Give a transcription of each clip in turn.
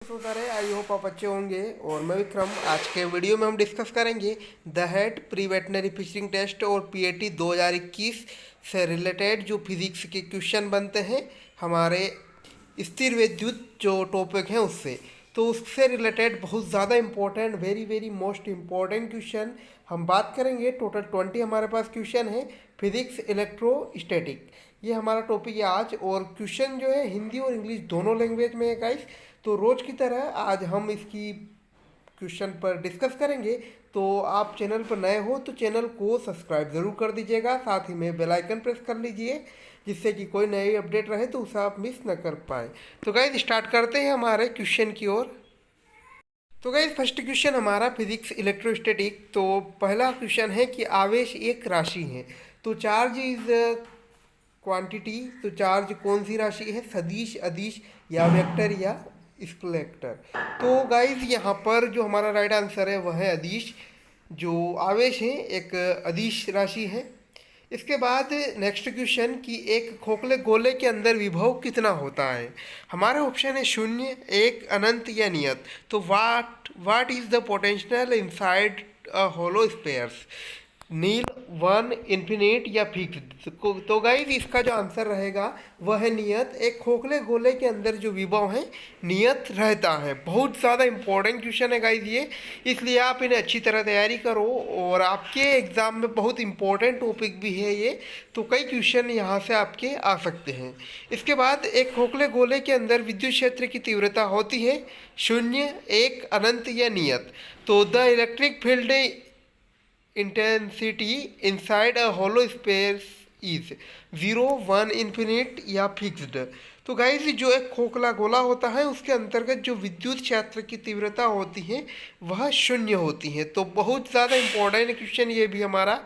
सो सारे, I hope आप अच्छे होंगे। और मैं विक्रम, आज के वीडियो में हम डिस्कस करेंगे the head pre veterinary fishing test और पीएटी 2021 से रिलेटेड जो फिजिक्स के क्वेश्चन बनते हैं हमारे स्थिर विद्युत जो टॉपिक है उससे। तो उससे रिलेटेड बहुत ज़्यादा important, very very most important question हम बात करेंगे। टोटल 20 हमारे पास क्वेश्चन है फिजिक्स इलेक्ट्रोस्टैटिक, ये हमारा टॉपिक है आज। और क्वेश्चन जो है हिंदी और इंग्लिश दोनों लैंग्वेज में है गाइस। तो रोज़ की तरह आज हम इसकी क्वेश्चन पर डिस्कस करेंगे। तो आप चैनल पर नए हो तो चैनल को सब्सक्राइब ज़रूर कर दीजिएगा, साथ ही में बेल आइकन प्रेस कर लीजिए जिससे कि कोई नई अपडेट रहे तो उसे आप मिस न कर पाए। तो गाइस स्टार्ट करते हैं हमारे क्वेश्चन की ओर। तो गाइस फर्स्ट क्वेश्चन हमारा फिजिक्स इलेक्ट्रोस्टैटिक। तो पहला क्वेश्चन है कि आवेश एक राशि है, तो चार्ज इज क्वांटिटी। तो चार्ज कौन सी राशि है, सदिश, अदिश या वेक्टर या स्केलेटर। तो गाइस यहाँ पर जो हमारा राइट आंसर है वह है अदिश। जो आवेश है एक अदिश राशि है। इसके बाद नेक्स्ट क्वेश्चन कि एक खोखले गोले के अंदर विभव कितना होता है। हमारा ऑप्शन है शून्य, एक, अनंत या नियत। तो what is the potential inside a hollow spheres, nil, one, infinite या फिक्स्ड। तो गाइस इसका जो आंसर रहेगा वह है नियत। एक खोखले गोले के अंदर जो विभव है नियत रहता है। बहुत ज़्यादा इंपॉर्टेंट क्वेश्चन है गाइस ये, इसलिए आप इन्हें अच्छी तरह तैयारी करो और आपके एग्ज़ाम में बहुत इंपॉर्टेंट टॉपिक भी है ये। तो कई क्वेश्चन यहाँ से आपके आ सकते हैं। इसके बाद एक खोखले गोले के अंदर विद्युत क्षेत्र की तीव्रता होती है शून्य, एक, अनंत या नियत। तो the electric field intensity inside a hollow space is 0, 1, infinite या फिक्स्ड। तो गाइस जो एक खोखला गोला होता है उसके अंतर्गत जो विद्युत क्षेत्र की तीव्रता होती है वह शून्य होती है। तो बहुत ज़्यादा इंपॉर्टेंट क्वेश्चन ये भी हमारा।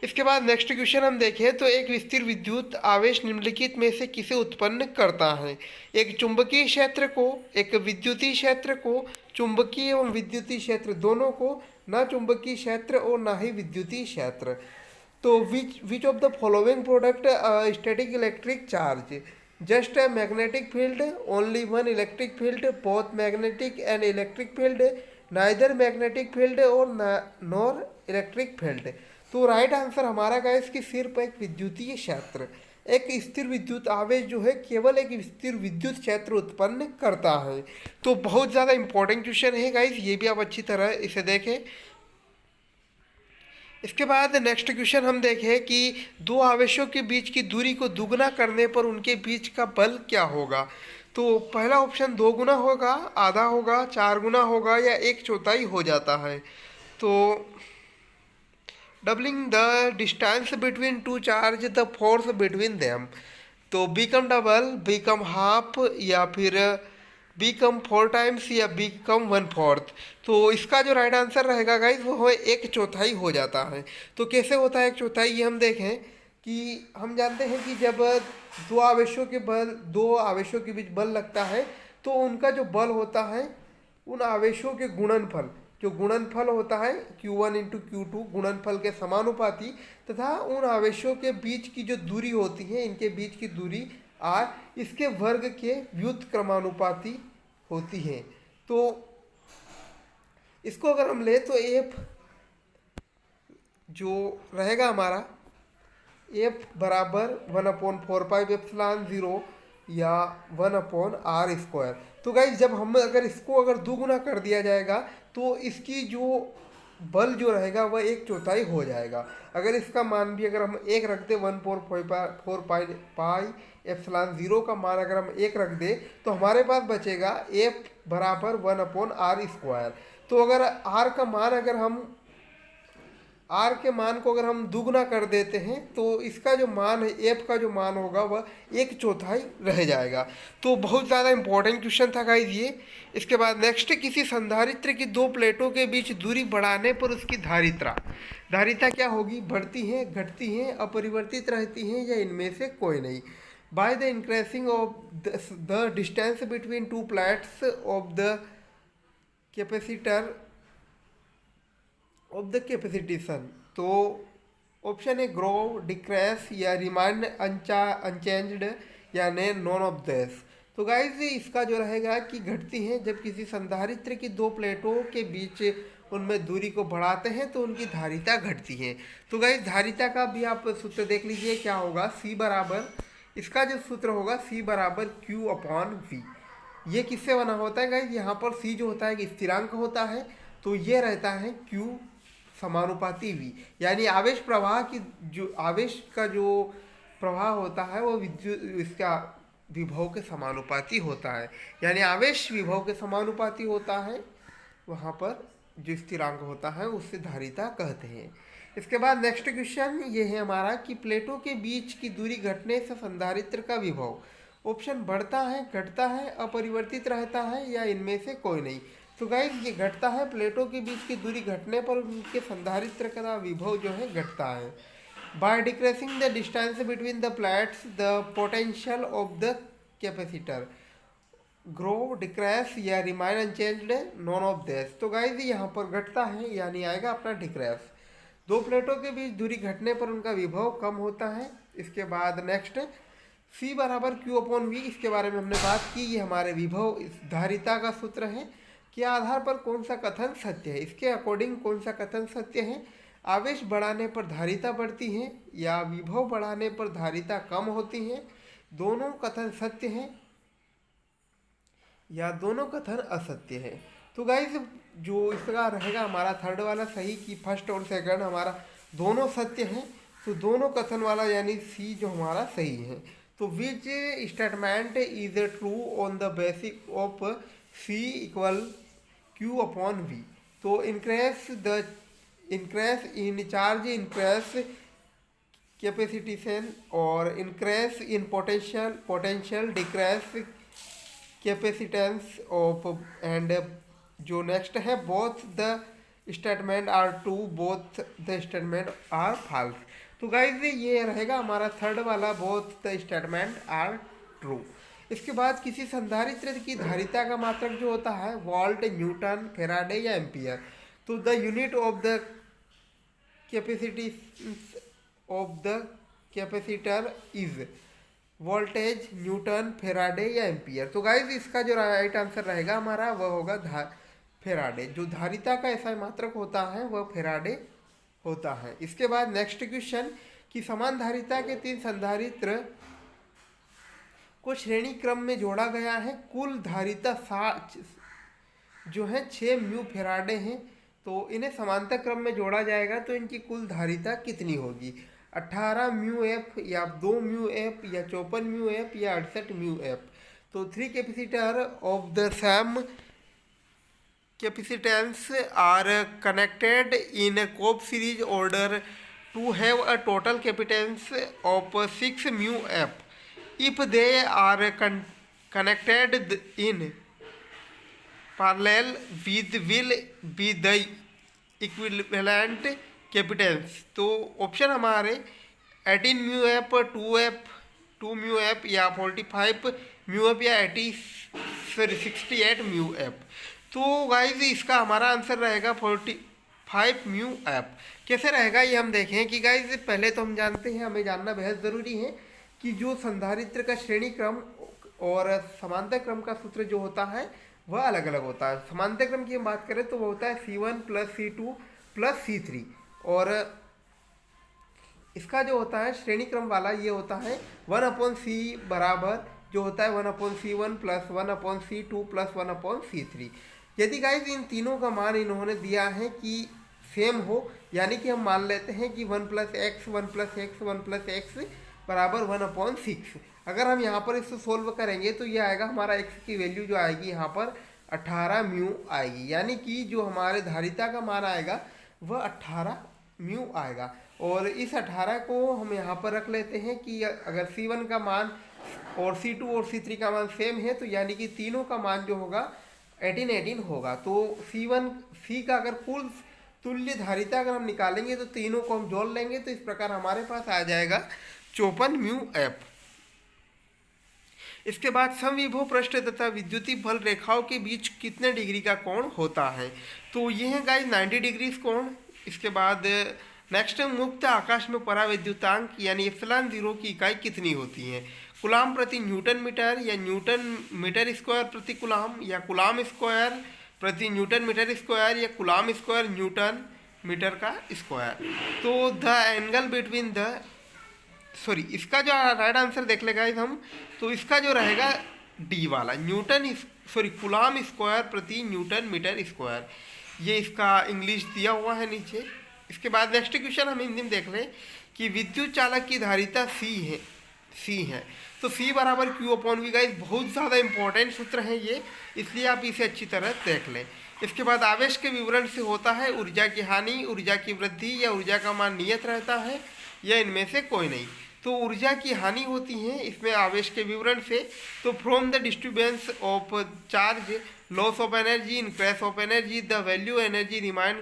इसके बाद नेक्स्ट क्वेश्चन हम देखें तो एक स्थिर विद्युत आवेश निम्नलिखित में से किसे उत्पन्न करता है। एक चुंबकीय क्षेत्र को, एक विद्युतीय क्षेत्र को, चुंबकीय एवं विद्युतीय क्षेत्र दोनों को, ना चुंबकीय क्षेत्र और ना ही विद्युतीय क्षेत्र। तो which of the following product static electric charge, just a magnetic field, only one electric field, both magnetic and electric field, neither magnetic field और nor electric field। तो राइट आंसर हमारा गाइस कि सिर्फ एक विद्युतीय क्षेत्र, एक स्थिर विद्युत आवेश जो है केवल एक स्थिर विद्युत क्षेत्र उत्पन्न करता है। तो बहुत ज़्यादा इंपॉर्टेंट क्वेश्चन है गाइस, ये भी आप अच्छी तरह इसे देखें। इसके बाद नेक्स्ट क्वेश्चन हम देखें कि दो आवेशों के बीच की दूरी को दुगना करने पर उनके बीच का बल क्या होगा। तो पहला ऑप्शन 2 गुना होगा, आधा होगा, 4 गुना होगा या 1/4 हो जाता है। तो doubling the distance between two charge the force between them. तो बीकम डबल, बीकम हाफ या फिर बीकम 4 टाइम्स या बीकम 1/4। तो इसका जो राइट आंसर रहेगा गाइज वो 1/4 हो जाता है। तो कैसे होता है 1/4 ये हम देखें कि हम जानते हैं कि जब दो आवेशों के बीच बल लगता है तो उनका जो बल होता है उन आवेशों के गुणनफल, जो गुणनफल होता है Q1 इंटू Q2 गुणनफल के समानुपाती, तथा उन आवेशों के बीच की जो दूरी होती है, इनके बीच की दूरी R, इसके वर्ग के व्युत्क्रमानुपाती होती है। तो इसको अगर हम ले तो F जो रहेगा हमारा F बराबर 1/4πε0 या 1/r²। तो गाइज जब हम अगर दुगुना कर दिया जाएगा तो इसकी जो बल जो रहेगा वह 1/4 हो जाएगा। अगर इसका मान भी अगर हम 1 रख दें, 1/4πε0 का मान अगर हम 1 रख दें तो हमारे पास बचेगा F बराबर 1/r²। तो अगर आर के मान को अगर हम दुगना कर देते हैं तो इसका जो मान है, एफ का जो मान होगा वह 1/4 रह जाएगा। तो बहुत ज़्यादा इंपॉर्टेंट क्वेश्चन था गाइज ये। इसके बाद नेक्स्ट, किसी संधारित्र की दो प्लेटों के बीच दूरी बढ़ाने पर उसकी धारिता क्या होगी, बढ़ती है, घटती है, अपरिवर्तित रहती है या इनमें से कोई नहीं। By the increasing of the distance between two plates of the capacitor of the capacitation. तो ऑप्शन है ग्रो, डिक्रेस या रिमाइंड अनचेंज्ड या नॉन ऑफ दिस। तो गाइज इसका जो रहेगा कि घटती हैं जब किसी संधारित्र की दो प्लेटों के बीच उनमें दूरी को बढ़ाते हैं तो उनकी धारिता घटती है। तो गाइज धारिता का भी आप सूत्र देख लीजिए क्या होगा, C बराबर, इसका जो सूत्र होगा C बराबर Q/V। ये किससे बना होता है गाइज, यहाँ पर C जो होता है कि स्थिरांक होता है, तो ये रहता है Q समानुपाती V, यानी आवेश प्रवाह की जो आवेश का जो प्रवाह होता है वो विद्युत इसका विभव के समानुपाती होता है, यानी आवेश विभव के समानुपाती होता है। वहाँ पर जो स्थिरांक होता है उससे धारिता कहते हैं। इसके बाद नेक्स्ट क्वेश्चन ये है हमारा कि प्लेटों के बीच की दूरी घटने से संधारित्र का विभव ऑप्शन बढ़ता है, घटता है, अपरिवर्तित रहता है या इनमें से कोई नहीं। तो गाइस ये घटता है, प्लेटों के बीच की दूरी घटने पर उनके संधारित्र का विभव जो है घटता है। By decreasing the distance between the plates, the potential of the capacitor grow, decrease या remain unchanged, none of this। तो गाइस यहाँ पर घटता है यानी आएगा अपना डिक्रेस। दो प्लेटों के बीच दूरी घटने पर उनका विभव कम होता है। इसके बाद नेक्स्ट C बराबर Q/V, इसके बारे में हमने बात की, ये हमारे विभव इस धारिता का सूत्र है कि आधार पर कौन सा कथन सत्य है, इसके अकॉर्डिंग कौन सा कथन सत्य है। आवेश बढ़ाने पर धारिता बढ़ती है या विभव बढ़ाने पर धारिता कम होती है, दोनों कथन सत्य हैं या दोनों कथन असत्य है। तो गाइस जो इसका रहेगा हमारा थर्ड वाला सही कि फर्स्ट और सेकंड हमारा दोनों सत्य हैं, तो दोनों कथन वाला यानी सी जो हमारा सही है। तो which statement is true on the basis of C equal Q/V। तो increase in charge, increase capacitation और increase in potential decrease capacitance of, and जो नेक्स्ट है both the statement are true, both the statement are false। तो guys ये रहेगा हमारा third वाला both the statement are true। इसके बाद किसी संधारित्र की धारिता का मात्रक जो होता है वोल्ट, न्यूटन, फेराडे या एम्पियर। तो the unit of the capacity of the capacitor is voltage, Newton, Faraday या एम्पियर। तो गाइज इसका जो राइट आंसर रहेगा हमारा वह होगा फेराडे। जो धारिता का ऐसा मात्रक होता है वह फेराडे होता है। इसके बाद नेक्स्ट क्वेश्चन कि समान धारिता के तीन संधारित्र को श्रेणी क्रम में जोड़ा गया है, कुल धारिता जो है 6 म्यू फेराडे हैं, तो इन्हें समांतर क्रम में जोड़ा जाएगा तो इनकी कुल धारिता कितनी होगी, 18 म्यू एफ या 2 म्यू एफ या 54 म्यू एफ या 68 म्यू एफ। तो 3 capacitor of the same capacitance are connected in a cope series order to have a total capacitance of 6 mu f if they are connected in parallel with will be the equivalent capacitance। तो option हमारे 18 mu F, 2 mu F या 45 mu F या 68 mu F. तो guys इसका हमारा answer रहेगा 45 mu F. कैसे रहेगा ये हम देखें कि गाइज पहले तो हम जानते हैं, हमें जानना बेहद ज़रूरी है कि जो संधारित्र का श्रेणी क्रम और समांतर क्रम का सूत्र जो होता है वह अलग अलग होता है। समांतर क्रम की हम बात करें तो वह होता है C1 + C2 + C3 और इसका जो होता है श्रेणी क्रम वाला ये होता है 1/C बराबर जो होता है 1/C1 + 1/C2 + 1/C3। यदि गाइज इन तीनों का मान इन्होंने दिया है कि सेम हो, यानी कि हम मान लेते हैं कि 1 + x 1 + x 1 + x बराबर 1/6। अगर हम यहाँ पर इसको सोल्व करेंगे तो ये आएगा हमारा x की वैल्यू जो आएगी यहाँ पर 18 म्यू आएगी, यानी कि जो हमारे धारिता का मान आएगा वह 18 म्यू आएगा। और इस 18 को हम यहाँ पर रख लेते हैं कि अगर C1 का मान और C2 और C3 का मान सेम है तो यानी कि तीनों का मान जो होगा 18 होगा। तो C का अगर कुल तुल्य धारिता अगर हम निकालेंगे तो तीनों को हम जोड़ लेंगे तो इस प्रकार हमारे पास आ जाएगा 54 म्यू एफ। इसके बाद समविभव पृष्ठ तथा विद्युतीय बल रेखाओं के बीच कितने डिग्री का कोण होता है, तो ये है गाइस 90 डिग्री कोण। इसके बाद नेक्स्ट मुक्त आकाश में परावैद्युतांक यानी ε0 की इकाई कितनी होती है। कुलाम प्रति न्यूटन मीटर या न्यूटन मीटर स्क्वायर प्रति कुलाम या कुलाम स्क्वायर प्रति न्यूटन मीटर स्क्वायर या कुलाम स्क्वायर न्यूटन मीटर का स्क्वायर। तो the angle between the sorry इसका जो राइट आंसर देख लेगा हम, तो इसका जो रहेगा डी वाला न्यूटन सॉरी कुलाम स्क्वायर प्रति न्यूटन मीटर स्क्वायर, ये इसका इंग्लिश दिया हुआ है नीचे। इसके बाद नेक्स्ट क्वेश्चन हम हिंदी में देख लें कि विद्युत चालक की धारिता सी है तो सी बराबर क्यू अपॉन वी। गाइस बहुत ज़्यादा इंपॉर्टेंट सूत्र है ये, इसलिए आप इसे अच्छी तरह देख लें। इसके बाद आवेश के विवरण से होता है ऊर्जा की हानि, ऊर्जा की वृद्धि या ऊर्जा का मान नियत रहता है या इनमें से कोई नहीं। तो ऊर्जा की हानि होती है इसमें आवेश के विवरण से। तो from the distribution of charge, loss of energy, increase of energy, the value energy remain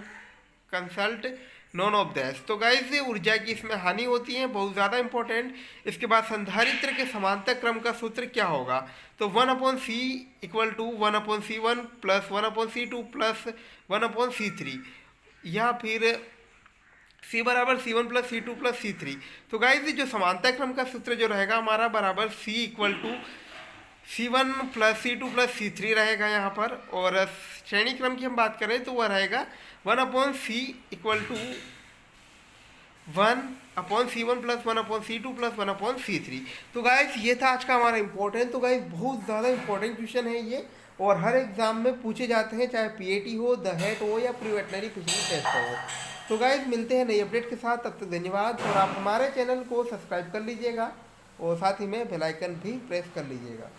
consult none of that. तो गाइस ऊर्जा की इसमें हानि होती है, बहुत ज़्यादा इंपॉर्टेंट। इसके बाद संधारित्र के समांतर क्रम का सूत्र क्या होगा? तो 1/c equal to 1/c1 plus 1/c2 plus 1/c3 या फिर c बराबर c1 plus c2 plus c3। तो गाइस जो समांतर क्रम का सूत्र जो रहेगा हमारा बराबर c equal to c1 plus c2 plus c3 रहेगा यहाँ पर। और श्रेणी क्रम की हम बात करें तो वह रहेगा 1/c equal to 1/c1 plus 1/c2 plus 1/c3। तो गाइस ये था आज का हमारा इंपॉर्टेंट। तो गाइस बहुत ज़्यादा इंपॉर्टेंट क्वेश्चन है ये, और हर एग्जाम में पूछे जाते हैं, चाहे पीएटी हो, द हेट हो या प्री वेटनरी फिशिंग टेस्ट हो। तो गाइस मिलते हैं नई अपडेट के साथ, तब तक धन्यवाद। और आप हमारे चैनल को सब्सक्राइब कर लीजिएगा और साथ ही में बेल आइकन भी प्रेस कर लीजिएगा।